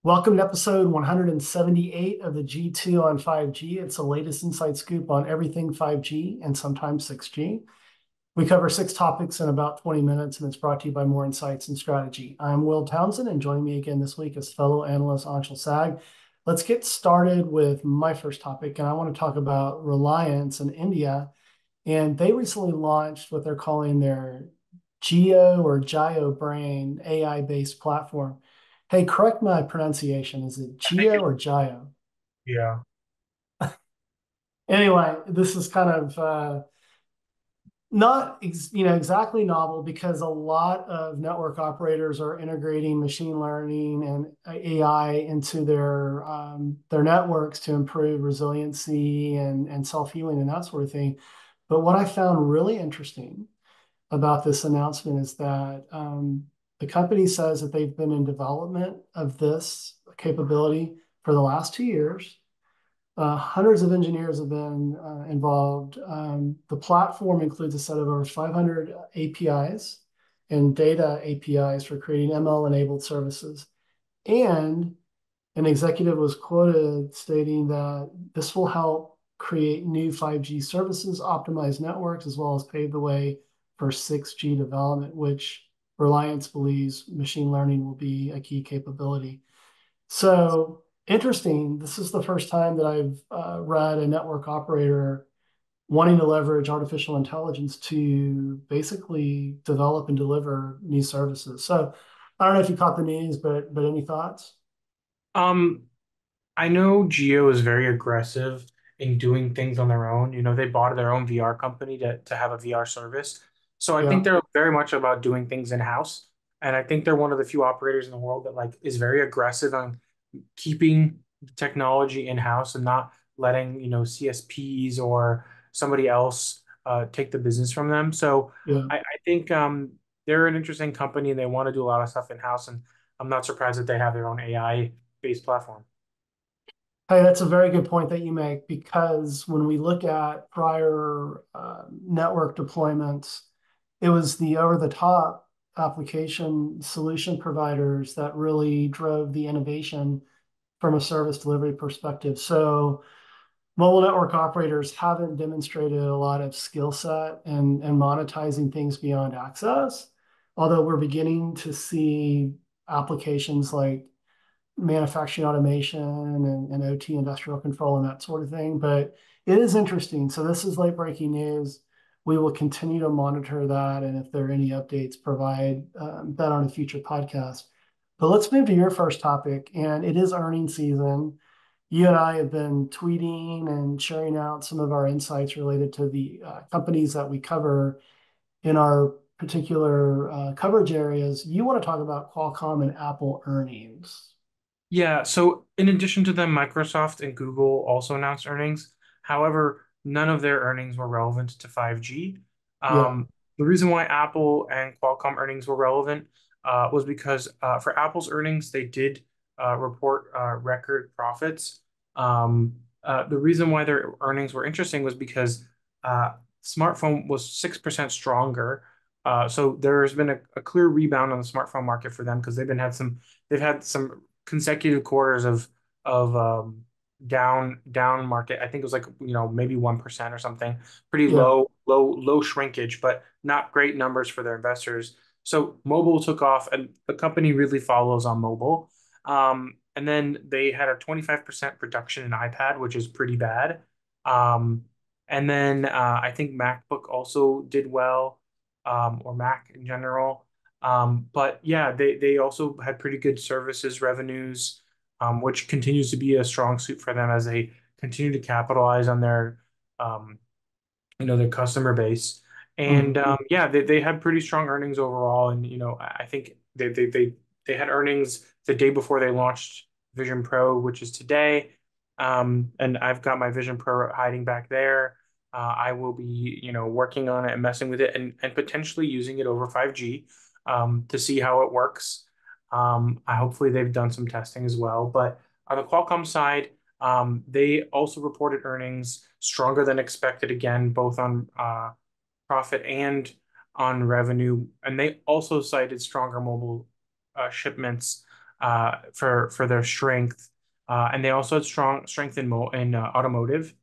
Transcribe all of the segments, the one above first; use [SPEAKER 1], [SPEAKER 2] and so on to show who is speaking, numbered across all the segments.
[SPEAKER 1] Welcome to episode 178 of the G2 on 5G. It's the latest inside scoop on everything 5G and sometimes 6G. We cover 6 topics in about 20 minutes, and it's brought to you by More Insights and Strategy. I'm Will Townsend, and joining me again this week is fellow analyst Anshul Sag. Let's get started with my first topic, and I want to talk about Reliance in India. And they recently launched what they're calling their Jio Brain AI-based platform. Hey, correct my pronunciation. Is it
[SPEAKER 2] I think
[SPEAKER 1] Gio or Gio?
[SPEAKER 2] yeah.
[SPEAKER 1] Anyway, this is kind of not exactly novel because a lot of network operators are integrating machine learning and AI into their networks to improve resiliency and self-healing and that sort of thing. But what I found really interesting about this announcement is that the company says that they've been in development of this capability for the last 2 years. Hundreds of engineers have been involved. The platform includes a set of over 500 APIs and data APIs for creating ML-enabled services. And an executive was quoted stating that this will help create new 5G services, optimize networks, as well as pave the way for 6G development, which Reliance believes machine learning will be a key capability. So interesting. This is the first time that I've read a network operator wanting to leverage artificial intelligence to basically develop and deliver new services. So I don't know if you caught the news, but any thoughts?
[SPEAKER 2] Um, I know Geo is very aggressive in doing things on their own. They bought their own VR company to have a VR service. So I think
[SPEAKER 1] Yeah.
[SPEAKER 2] they're very much about doing things in-house. And I think they're one of the few operators in the world that is very aggressive on keeping the technology in-house and not letting, CSPs or somebody else take the business from them. So
[SPEAKER 1] Yeah.
[SPEAKER 2] I think they're an interesting company and they want to do a lot of stuff in-house. And I'm not surprised that they have their own AI-based platform.
[SPEAKER 1] Hey, that's a very good point that you make because when we look at prior network deployments, it was the over-the-top application solution providers that really drove the innovation from a service delivery perspective. So mobile network operators haven't demonstrated a lot of skill set and monetizing things beyond access, although we're beginning to see applications like manufacturing automation and OT industrial control and that sort of thing. But it is interesting. So this is late breaking news. We will continue to monitor that, and if there are any updates, provide that on a future podcast. But let's move to your first topic, and it is earnings season. You and I have been tweeting and sharing out some of our insights related to the companies that we cover in our particular coverage areas. You want to talk about Qualcomm and Apple earnings.
[SPEAKER 2] Yeah, so in addition to them, Microsoft and Google also announced earnings. However, none of their earnings were relevant to 5G.
[SPEAKER 1] Yeah.
[SPEAKER 2] The reason why Apple and Qualcomm earnings were relevant was because for Apple's earnings, they did report record profits. The reason why their earnings were interesting was because smartphone was 6% stronger. So there's been a clear rebound on the smartphone market for them because they've had some consecutive quarters of down market. I think it was like maybe 1% or something. Pretty
[SPEAKER 1] Yeah.
[SPEAKER 2] low shrinkage, but not great numbers for their investors. So mobile took off, and the company really follows on mobile. And then they had a 25% reduction in iPad, which is pretty bad. Um, and then I think MacBook also did well, or Mac in general. But yeah, they also had pretty good services revenues, which continues to be a strong suit for them as they continue to capitalize on um, their customer base. And
[SPEAKER 1] Mhm.
[SPEAKER 2] yeah, they had pretty strong earnings overall. And I think they had earnings the day before they launched Vision Pro, which is today. And I've got my Vision Pro hiding back there. I will be, working on it and messing with it and potentially using it over 5G to see how it works. I hopefully they've done some testing as well. But on the Qualcomm side, they also reported earnings stronger than expected again, both on profit and on revenue. And they also cited stronger mobile shipments for their strength, and they also had strong strength in automotive.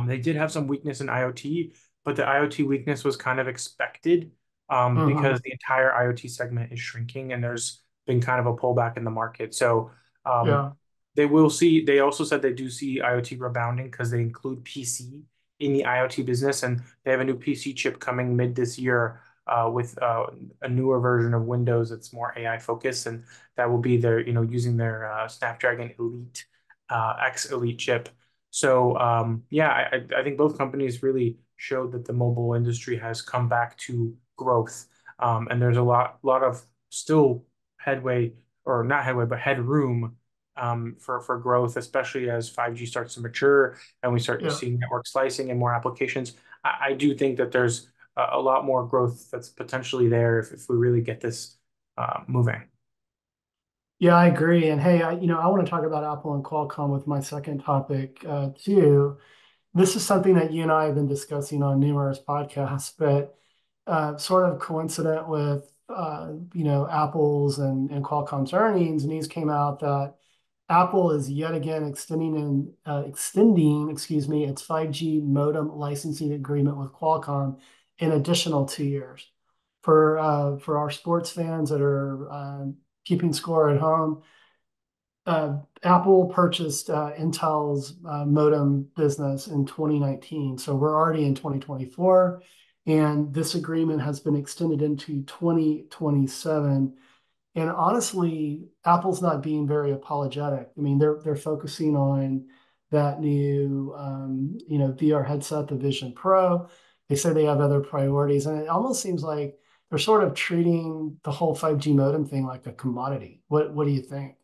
[SPEAKER 2] They did have some weakness in IoT, but the IoT weakness was kind of expected
[SPEAKER 1] Hmm.
[SPEAKER 2] because the entire IoT segment is shrinking and there's been kind of a pullback in the market. So um,
[SPEAKER 1] Yeah.
[SPEAKER 2] they will see, they also said they do see IoT rebounding because they include PC in the IoT business and they have a new PC chip coming mid this year with a newer version of Windows that's more AI focused. And that will be their, using their Snapdragon Elite X Elite chip. So yeah, I think both companies really showed that the mobile industry has come back to growth, and there's a lot of still headway or not headway, but headroom for growth, especially as 5G starts to mature and we start
[SPEAKER 1] Yeah.
[SPEAKER 2] seeing network slicing and more applications. I do think that there's a lot more growth that's potentially there if we really get this moving.
[SPEAKER 1] Yeah, I agree. And hey, I want to talk about Apple and Qualcomm with my second topic, too. This is something that you and I have been discussing on numerous podcasts, but sort of coincident with Apple's and Qualcomm's earnings, news came out that Apple is yet again extending, excuse me, its 5G modem licensing agreement with Qualcomm an additional 2 years. For our sports fans that are keeping score at home, Apple purchased Intel's modem business in 2019. So we're already in 2024, and this agreement has been extended into 2027. And honestly, Apple's not being very apologetic. I mean, they're focusing on that new VR headset, the Vision Pro. They say they have other priorities, and it almost seems like they're sort of treating the whole 5G modem thing like a commodity. What do you think?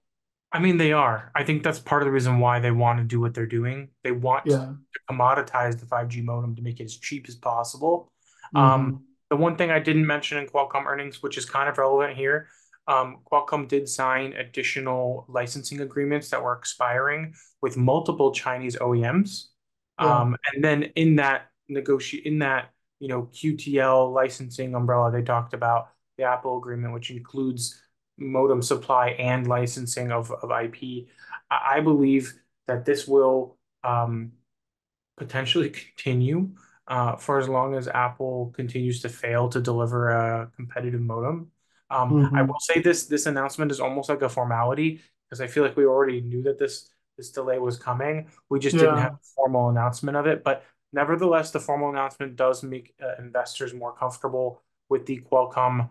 [SPEAKER 2] I mean, they are. I think that's part of the reason why they want to do what they're doing. They want to
[SPEAKER 1] Yeah.
[SPEAKER 2] commoditize the 5G modem to make it as cheap as possible. Um,
[SPEAKER 1] Hmm.
[SPEAKER 2] the one thing I didn't mention in Qualcomm earnings, which is kind of relevant here, Qualcomm did sign additional licensing agreements that were expiring with multiple Chinese OEMs.
[SPEAKER 1] Yeah.
[SPEAKER 2] And then in that QTL licensing umbrella, they talked about the Apple agreement, which includes modem supply and licensing of IP. I believe that this will potentially continue for as long as Apple continues to fail to deliver a competitive modem. I will
[SPEAKER 1] Hmm.
[SPEAKER 2] say this announcement is almost like a formality because I feel like we already knew that this delay was coming. We just didn't have
[SPEAKER 1] Yeah.
[SPEAKER 2] a formal announcement of it. But nevertheless, the formal announcement does make investors more comfortable with the Qualcomm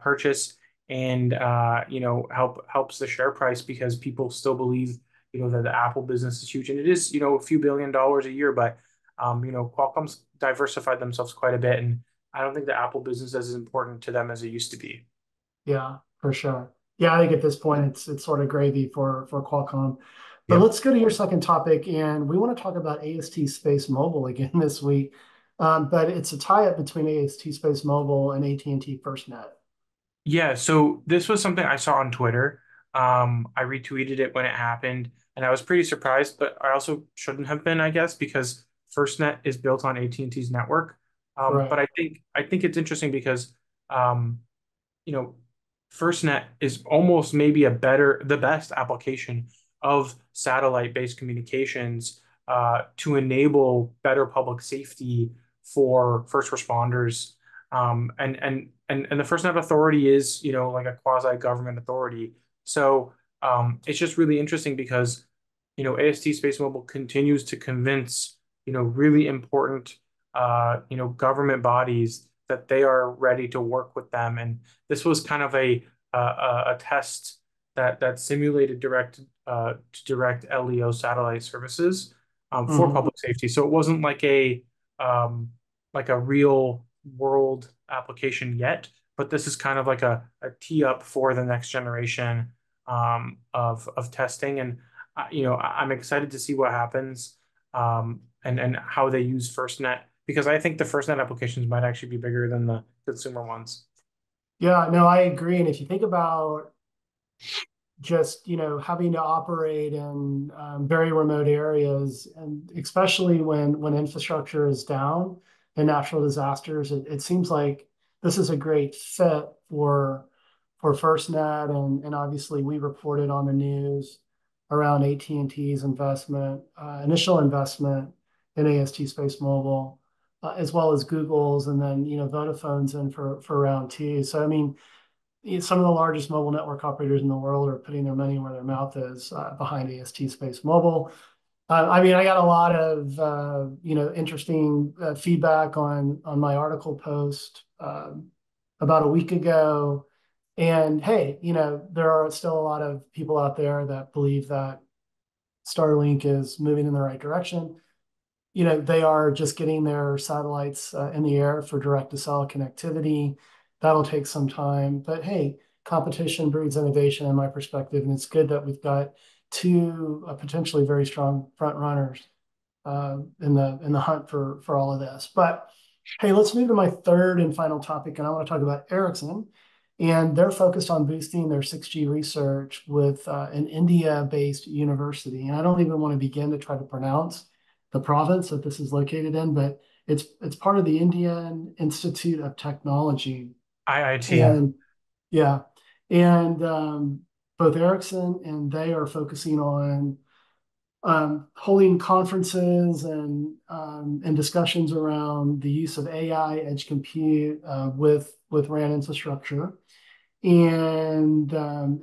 [SPEAKER 2] purchase and helps the share price because people still believe that the Apple business is huge and it is a few $1 billion a year, but Qualcomm's diversified themselves quite a bit, and I don't think the Apple business is as important to them as it used to be.
[SPEAKER 1] Yeah, for sure. Yeah, I think at this point it's sort of gravy for Qualcomm. But
[SPEAKER 2] Yep.
[SPEAKER 1] let's go to your second topic, and we want to talk about AST SpaceMobile again this week. But it's a tie-up between AST SpaceMobile and AT&T FirstNet.
[SPEAKER 2] Yeah, so this was something I saw on Twitter. I retweeted it when it happened, and I was pretty surprised, but I also shouldn't have been, I guess, because FirstNet is built on AT&T's network. But
[SPEAKER 1] Right.
[SPEAKER 2] I think it's interesting because um, you know, FirstNet is almost maybe the best application of satellite-based communications to enable better public safety for first responders. And the FirstNet Authority is, like a quasi-government authority. So it's just really interesting because, AST SpaceMobile continues to convince, really important, government bodies that they are ready to work with them. And this was kind of a test that simulated direct LEO satellite services for
[SPEAKER 1] Hmm.
[SPEAKER 2] public safety. So it wasn't like a real world application yet, but this is kind of like a tee up for the next generation of testing. And I'm excited to see what happens and how they use FirstNet because I think the FirstNet applications might actually be bigger than the consumer ones.
[SPEAKER 1] Yeah, no, I agree. And if you think about just having to operate in very remote areas, and especially when infrastructure is down and natural disasters, it seems like this is a great fit for FirstNet, and obviously we reported on the news around AT&T's investment, initial investment in AST SpaceMobile, as well as Google's, and then Vodafone's in for round two. So I mean, some of the largest mobile network operators in the world are putting their money where their mouth is behind AST SpaceMobile. I mean, I got a lot of interesting feedback on my article post about a week ago. And hey, there are still a lot of people out there that believe that Starlink is moving in the right direction. They are just getting their satellites in the air for direct-to-cell connectivity. That'll take some time. But hey, competition breeds innovation in my perspective, and it's good that we've got two potentially very strong front runners in the hunt for all of this. But hey, let's move to my third and final topic, and I want to talk about Ericsson. And they're focused on boosting their 6G research with an India-based university. And I don't even want to begin to try to pronounce the province that this is located in, but it's part of the Indian Institute of Technology.
[SPEAKER 2] IIT.
[SPEAKER 1] And yeah, and both Ericsson and they are focusing on holding conferences and discussions around the use of AI, edge compute with RAN infrastructure. And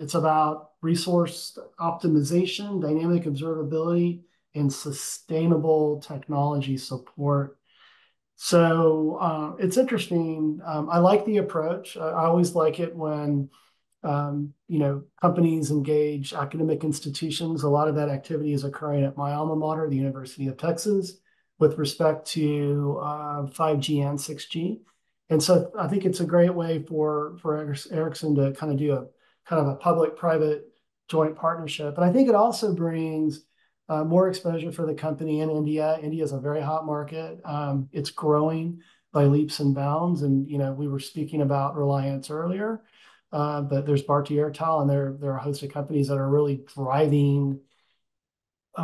[SPEAKER 1] it's about resource optimization, dynamic observability, and sustainable technology support. So it's interesting. I like the approach. I always like it when companies engage academic institutions. A lot of that activity is occurring at my alma mater, the University of Texas, with respect to 5G and 6G. And so I think it's a great way for Ericsson to kind of do a public-private joint partnership. And I think it also brings more exposure for the company in India. India is a very hot market. It's growing by leaps and bounds. And we were speaking about Reliance earlier. But there's Bharti Airtel, and there are a host of companies that are really driving,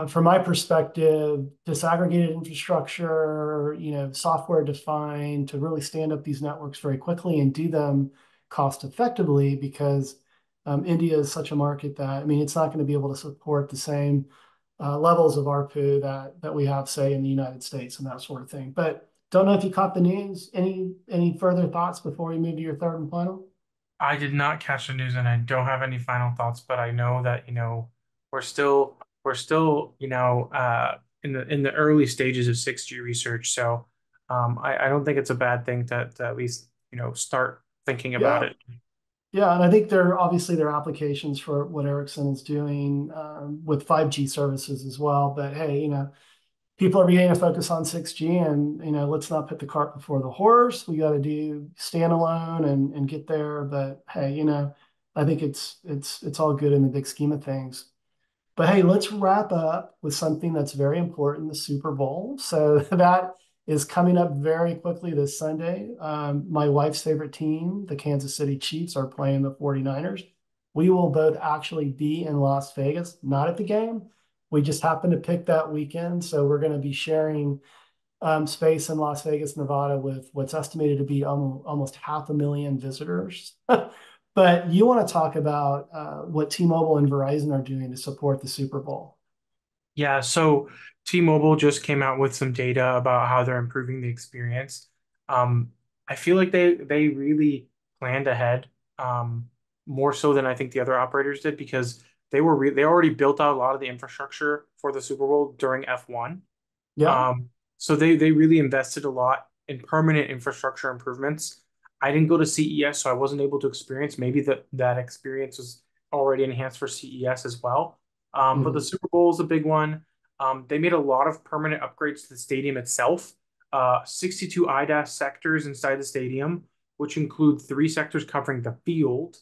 [SPEAKER 1] from my perspective, disaggregated infrastructure, software defined to really stand up these networks very quickly and do them cost effectively, because India is such a market that, I mean, it's not going to be able to support the same levels of ARPU that we have, say, in the United States and that sort of thing. But don't know if you caught the news. Any further thoughts before we move to your third and final?
[SPEAKER 2] I did not catch the news and I don't have any final thoughts, but I know that, we're still, in the early stages of 6G research. So I don't think it's a bad thing to at least, start thinking about
[SPEAKER 1] Yeah.
[SPEAKER 2] it.
[SPEAKER 1] Yeah, and I think there are applications for what Ericsson is doing with 5G services as well. But hey, people are beginning to focus on 6G, and let's not put the cart before the horse. We got to do standalone and get there. But hey, I think it's all good in the big scheme of things. But hey, let's wrap up with something that's very important, the Super Bowl. So that is coming up very quickly this Sunday. My wife's favorite team, the Kansas City Chiefs, are playing the 49ers. We will both actually be in Las Vegas, not at the game. We just happen to pick that weekend. So we're going to be sharing space in Las Vegas, Nevada, with what's estimated to be almost 500,000 visitors. But you want to talk about what T-Mobile and Verizon are doing to support the Super Bowl.
[SPEAKER 2] Yeah, so T-Mobile just came out with some data about how they're improving the experience. Um, I feel like they really planned ahead, more so than I think the other operators did, because they already built out a lot of the infrastructure for the Super Bowl during F1.
[SPEAKER 1] Yeah.
[SPEAKER 2] So they really invested a lot in permanent infrastructure improvements. I didn't go to CES, so I wasn't able to experience. Maybe that experience was already enhanced for CES as well. But the
[SPEAKER 1] Mhm.
[SPEAKER 2] Super Bowl is a big one. They made a lot of permanent upgrades to the stadium itself. 62 IDaaS sectors inside the stadium, which include three sectors covering the field,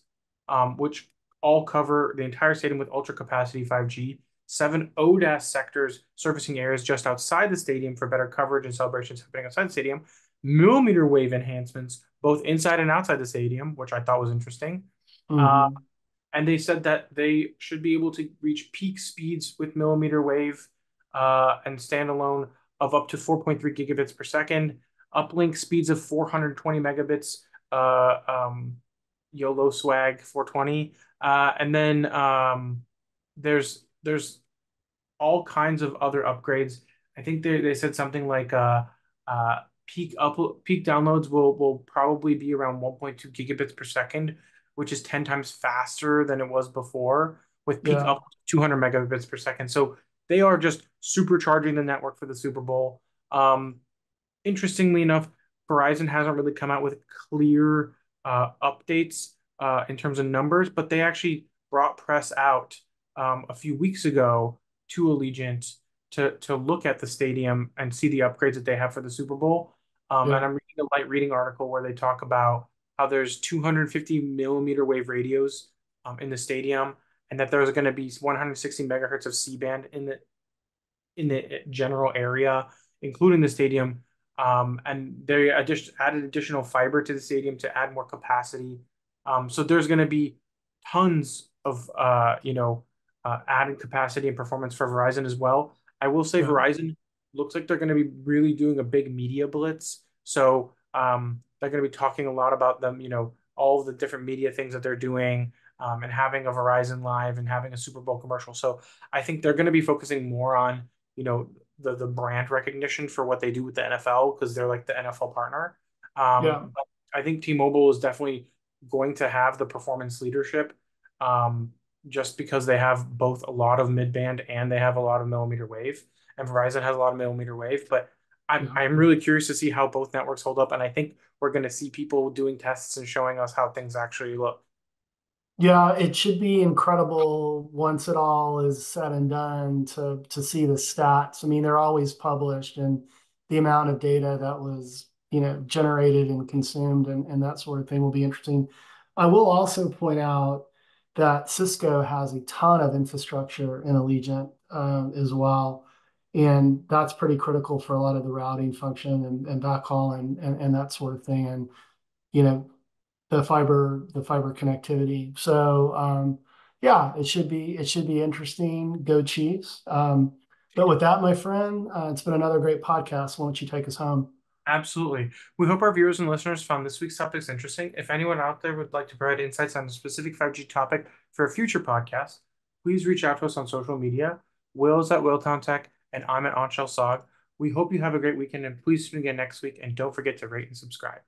[SPEAKER 2] which all cover the entire stadium with ultra capacity 5G. Seven ODaaS sectors servicing areas just outside the stadium for better coverage and celebrations happening outside the stadium. Millimeter wave enhancements, both inside and outside the stadium, which I thought was interesting. Uh,
[SPEAKER 1] Mhm.
[SPEAKER 2] and they said that they should be able to reach peak speeds with millimeter wave and standalone of up to 4.3 gigabits per second, uplink speeds of 420 megabits YOLO swag 420. And then there's all kinds of other upgrades. I think they said something like uh, peak downloads will probably be around 1.2 gigabits per second, which is 10 times faster than it was before, with peak
[SPEAKER 1] Yeah,
[SPEAKER 2] up to 200 megabits per second. So they are just supercharging the network for the Super Bowl. Interestingly enough, Verizon hasn't really come out with clear updates in terms of numbers, but they actually brought press out a few weeks ago to Allegiant to look at the stadium and see the upgrades that they have for the Super Bowl. And
[SPEAKER 1] yeah,
[SPEAKER 2] I'm reading a light reading article where they talk about how there's 250 millimeter wave radios in the stadium, and that there's going to be 160 megahertz of C-band in the general area, including the stadium. And they added additional fiber to the stadium to add more capacity. So there's going to be tons of added capacity and performance for Verizon as well. I will say
[SPEAKER 1] yeah,
[SPEAKER 2] Verizon looks like they're going to be really doing a big media blitz. So they're going to be talking a lot about them, all of the different media things that they're doing, and having a Verizon Live and having a Super Bowl commercial. So I think they're going to be focusing more on the brand recognition for what they do with the NFL because they're like the NFL partner.
[SPEAKER 1] yeah,
[SPEAKER 2] But I think T-Mobile is definitely going to have the performance leadership, um, just because they have both a lot of mid-band and they have a lot of millimeter wave, and Verizon has a lot of millimeter wave. But I'm
[SPEAKER 1] yeah.
[SPEAKER 2] I'm really curious to see how both networks hold up, and I think we're going to see people doing tests and showing us how things actually look.
[SPEAKER 1] Yeah, it should be incredible once it all is said and done to see the stats. I mean, they're always published and the amount of data that was, generated and consumed and that sort of thing will be interesting. I will also point out that Cisco has a ton of infrastructure in Allegiant as well. And that's pretty critical for a lot of the routing function and backhaul and that sort of thing. And, you know, the fiber connectivity. So yeah, it should be interesting. Go Chiefs. But with that, my friend, it's been another great podcast. Why don't you take us home?
[SPEAKER 2] Absolutely. We hope our viewers and listeners found this week's topics interesting. If anyone out there would like to provide insights on a specific 5G topic for a future podcast, please reach out to us on social media. Will's at Willtown Tech, and I'm at Anshel Sog. We hope you have a great weekend, and please tune in again next week. And don't forget to rate and subscribe.